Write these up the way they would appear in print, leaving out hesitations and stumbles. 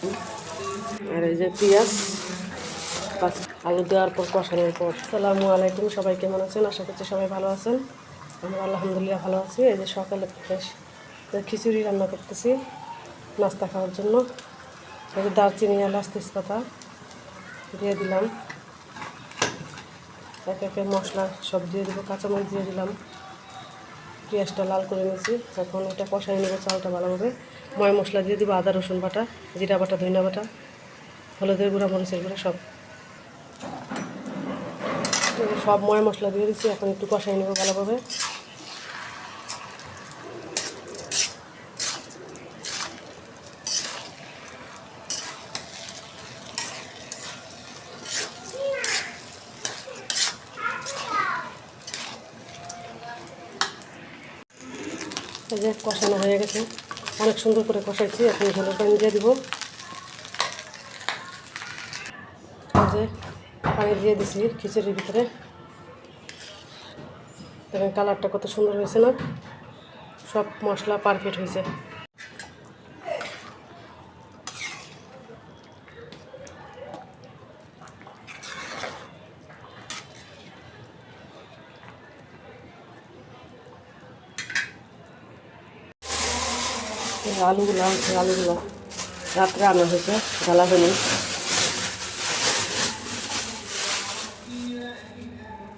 আর এই যে পেঁয়াজ আলু দেওয়ার পর কষানোর পর। আসসালামু আলাইকুম, সবাই কেমন আছেন? আশা করছি সবাই ভালো আছেন। আমরা আলহামদুলিল্লাহ ভালো আছি। এই যে সকালে খিচুড়ি রান্না করতেছি নাস্তা খাওয়ার জন্য। এই যে দারচিনি, এলাচ, তেজপাতা দিয়ে দিলাম, একে একে মশলা সব দিয়ে দেবো, কাঁচামরিচ দিয়ে দিলাম, পেঁয়াজটা লাল করে নিয়েছি। এখন এটা কষাই নেবো চালটা ভালোভাবে। ময় মশলা দিয়ে দেবো, আদা রসুন বাটা, জিরা বাটা, ধনিয়া বাটা, হলুদের গুঁড়া, মরিচের গুঁড়া, সব ময় মশলা দিয়ে দিচ্ছি। এখন একটু কষাই নেবো ভালোভাবে। এই যে কষানো হয়ে গেছে, অনেক সুন্দর করে কষাইছি। এখন ঝোলের পানি দিয়ে দিব। এই যে পানি দিয়ে দিছি খিচুড়ির ভিতরে। দেখেন কালারটা কত সুন্দর হয়েছে না? সব মশলা পারফেক্ট হয়েছে। আলুগুলো রাত্রে আনা হয়েছে, ঢালা হয়নি।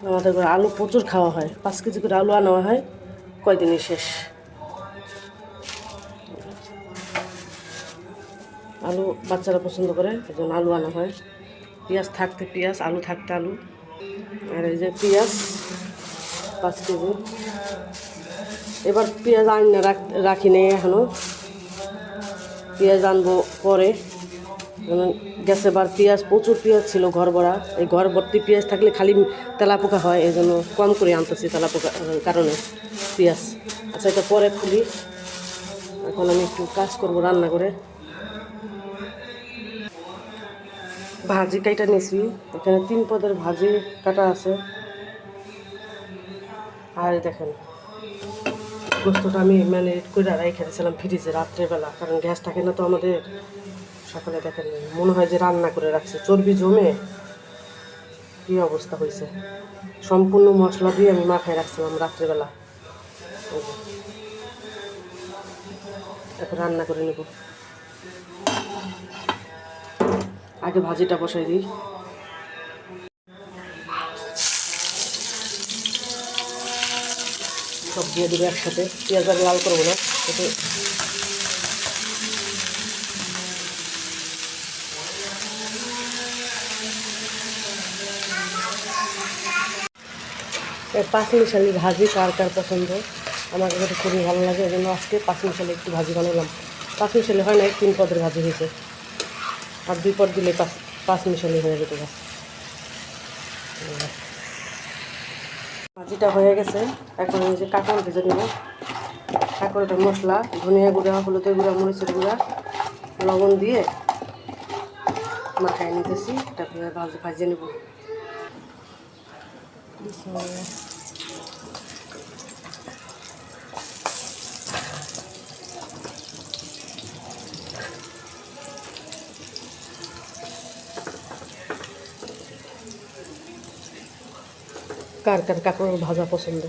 আমাদের ঘরে আলু প্রচুর খাওয়া হয়, 5 কেজি করে আলু আনা হয়, কয়দিনই শেষ। আলু বাচ্চারা পছন্দ করে, এই জন্য আলু আনা হয়। পেঁয়াজ থাকতে পেঁয়াজ, আলু থাকতে আলু। আর এই যে পেঁয়াজ 5 কেজি। এবার পেঁয়াজ আনি রাখি নেই এখনও, পেঁয়াজ আনবো পরে। গ্যাসে বার পেঁয়াজ, প্রচুর পেঁয়াজ ছিল ঘর ভরা। এই ঘর ভর্তি পেঁয়াজ থাকলে খালি তেলাপোকা হয়, এই জন্য কম করে আনতেছি তেলাপোকার কারণে পেঁয়াজ। আচ্ছা, এটা পরে খুলি। এখন আমি একটু কাজ করব রান্না করে। ভাজি কাটা নিয়েছি, এখানে 3 পদের ভাজি কাটা আছে। আর দেখেন গোস্তটা আমি ম্যারিনেট করে রেখে দিয়েছিলাম ফ্রিজে রাত্রেবেলা, কারণ গ্যাস থাকে না তো আমাদের। সকালে দেখেন মনে হয় যে রান্না করে রাখছে, চর্বি জমে কী অবস্থা হয়েছে। সম্পূর্ণ মশলা দিয়ে আমি মাখায় রাখছিলাম রাত্রেবেলা। এখন রান্না করে নেব। আগে ভাজিটা বসাই দিই। সব দিয়ে দেবো একসাথে, পেঁয়াজ আর লাল করবো না। পাঁচ মিশালি ভাজি কার কার পছন্দ, আমার কাছে খুবই ভালো লাগে। এই জন্য আজকে 5 মিশালি একটু ভাজি বানালাম। 5 মিশালি হয় না, 3 পদের ভাজি হয়েছে। আর 2 পদ দিলে 5 মিশালি হয়ে যেত। ভাজিটা হয়ে গেছে, এখন এই যে কাঁকড় ভেজে নেব। কাঁকড়টা মশলা, ধনিয়া গুঁড়া, হলুদের গুঁড়া, মরিচের গুঁড়া, লবণ দিয়ে মাখায় নিতেছি। তারপরে ভাজিয়ে নেব। কার কার কাঁকড় ভাজা পছন্দ?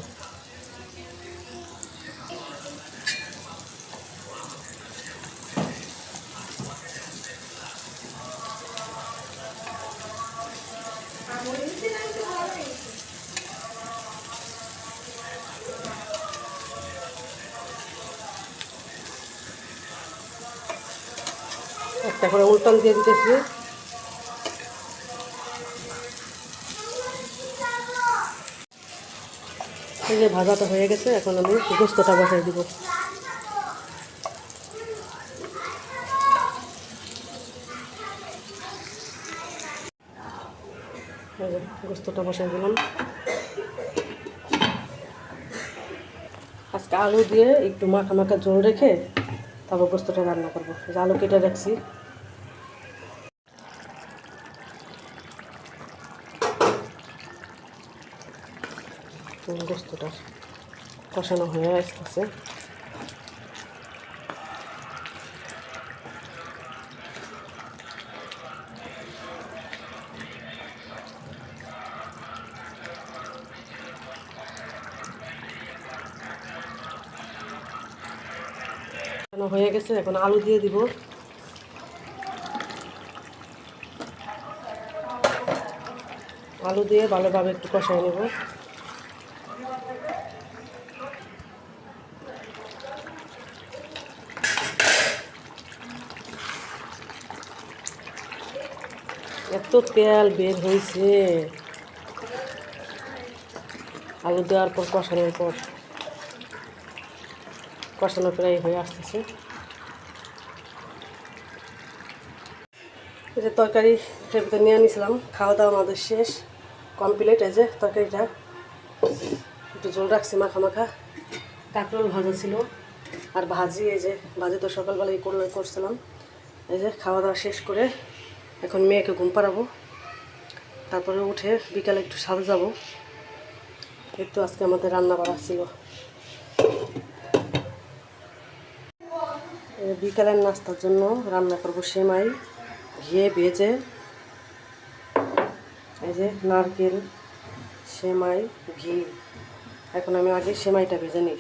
একটা করে উল্টান দিয়ে দিতেছি। এই যে ভাজাটা হয়ে গেছে, এখন আমি গোস্তটা বসাই দিব। গোস্তটা বসাই দিলাম। আজকে আলু দিয়ে একটু মাখা মাখা ঝোল রেখে তারপর গোস্তটা রান্না করবো। যে আলু কেটে রাখছি, গোস্তটা কষানো হয়ে আসতেছে। হয়ে গেছে, এখন আলু দিয়ে দিব। আলু দিয়ে ভালোভাবে একটু কষাই নেব। এত তেল বের হয়েছে আলু দেওয়ার পর, কষানোর পর। কষানো প্রায় হয়ে আসতেছে। এই যে তরকারি টেবিলে নিয়ে নিয়েছিলাম, খাওয়া দাওয়া আমাদের শেষ, কমপ্লিট। এই যে তরকারিটা একটু ঝোল রাখছি মাখা মাখা। কাঁকরোল ভাজা ছিল আর ভাজি, এই যে ভাজি তো সকালবেলায় করছিলাম। এই যে খাওয়া দাওয়া শেষ করে এখন মেয়েকে ঘুম পাড়াবো, তারপরে উঠে বিকালে একটু সাজে যাবো। একটু আজকে আমাদের রান্না বাড়া ছিল। বিকালের নাস্তার জন্য রান্না করব সেমাই, ঘিয়ে ভেজে। এই যে নারকেল, সেমাই, ঘি। এখন আমি আগে সেমাইটা ভেজে নিই।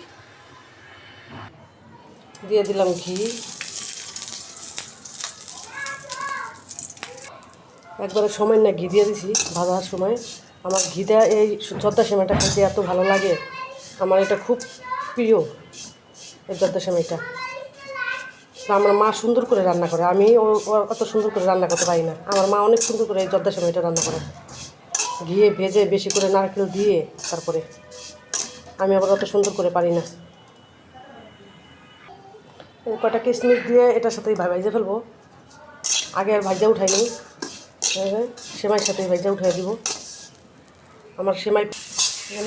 দিয়ে দিলাম ঘি। একবারে সময় না ঘি দিয়ে দিছি ভাজার সময়। আমার ঘিটা এই জর্দা সেমাইটা খেতে এত ভালো লাগে, আমার এটা খুব প্রিয় এই জর্দা সেমাইটা। আমার মা সুন্দর করে রান্না করে, আমি অত সুন্দর করে রান্না করতে পারি না। আমার মা অনেক সুন্দর করে এই জর্দা সেমাইটা রান্না করে, ঘিয়ে ভেজে বেশি করে নারকেল দিয়ে। তারপরে আমি আবার অত সুন্দর করে পারি না। কটা কিশমিশ দিয়ে এটার সাথেই ভাজে ফেলবো। আগে আর ভাজা উঠাইনি, সেমাইয়ের সাথেই ভাজা উঠাই দিব। আমার সেমাই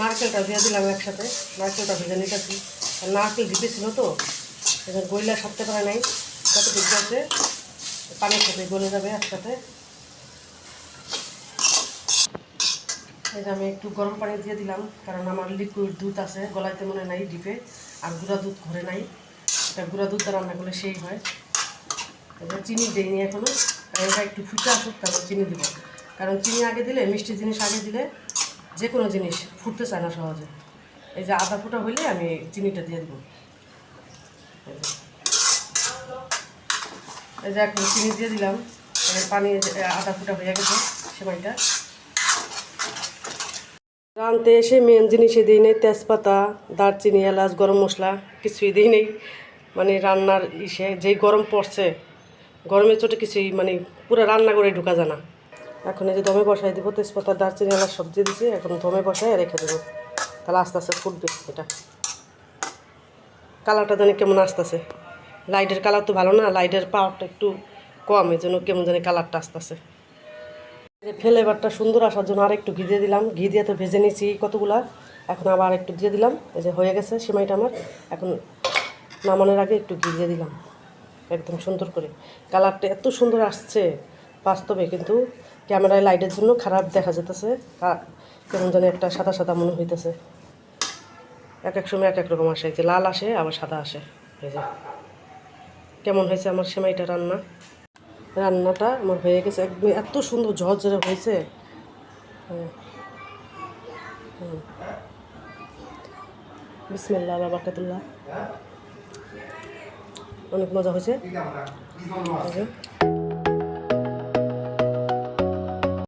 নারকেলটা দিয়ে দিলাম একসাথে, নারকেলটা ভেজে নিতেছি। নারকেল ডিপে ছিল তো, এবার গইলা সারতে পারে নাই, কত দুধ আছে পানির সাথে গলে যাবে একসাথে। এই যে আমি একটু গরম পানি দিয়ে দিলাম, কারণ আমার লিকুইড দুধ আছে গলাইতে মনে নাই ডিপে, আর গুঁড়া দুধ ঘরে নাই। এটা গুঁড়া দুধ রান্না করলে সেই হয়। এবার চিনি দিইনি এখনও, কারণ এটা একটু ফুটে আসুক তারপর চিনি দেবো। কারণ চিনি আগে দিলে, মিষ্টি জিনিস আগে দিলে যে কোনো জিনিস ফুটতে চায় না সহজে। এই যে আধা ফুটা হইলে আমি চিনিটা দিয়ে দেবো। এই যে এখন চিনি দিয়ে দিলাম, পানি আধা ফুটা হয়ে গেছে সেমাইটা। রাঁধতে এসে মেন জিনিসই দিই নেই, তেজপাতা, দারচিনি, এলাচ, গরম মশলা কিছুই দিই নেই। মানে রান্নার যেই গরম পড়ছে, গরমের চোটে কিছুই মানে পুরো রান্না করে ঢোকা যায় না। এখন এই যে দমে বসাই দেবো, তেজপাতা, দারচিনি, এলাচ সব দিয়ে দিচ্ছি। এখন দমে বসাই রেখে দেবো, তাহলে আস্তে আস্তে ফুটবে। এটা কালারটা জানি কেমন আসতেছে, লাইটের কালার তো ভালো না, লাইটের পাওয়ারটা একটু কম, এই জন্য কেমন জানি কালারটা আসতেছে। ফ্লেভারটা সুন্দর আসার জন্য আর একটু ঘি দিয়ে দিলাম। ঘি দিয়ে তো ভেজে নিয়েছি কতগুলা, এখন আবার একটু দিয়ে দিলাম। এই যে হয়ে গেছে সেমাইটা আমার। এখন নামানোর আগে একটু ঘি দিয়ে দিলাম, একদম সুন্দর করে। কালারটা এত সুন্দর আসছে বাস্তবে, কিন্তু ক্যামেরায় লাইটের জন্য খারাপ দেখা যেতেছে, কেমন জানি একটা সাদা সাদা মনে হইতেছে। এক এক সময় এক এক রকম আসে, যে লাল আসে আবার সাদা আসে। এই যে কেমন হয়েছে আমার সেমাইটা রান্নাটা আমার হয়ে গেছে, একদম এত সুন্দর ঝরঝরে হয়েছে। বিসমিল্লাহ বারাকাতুল্লাহ। অনেক মজা হয়েছে।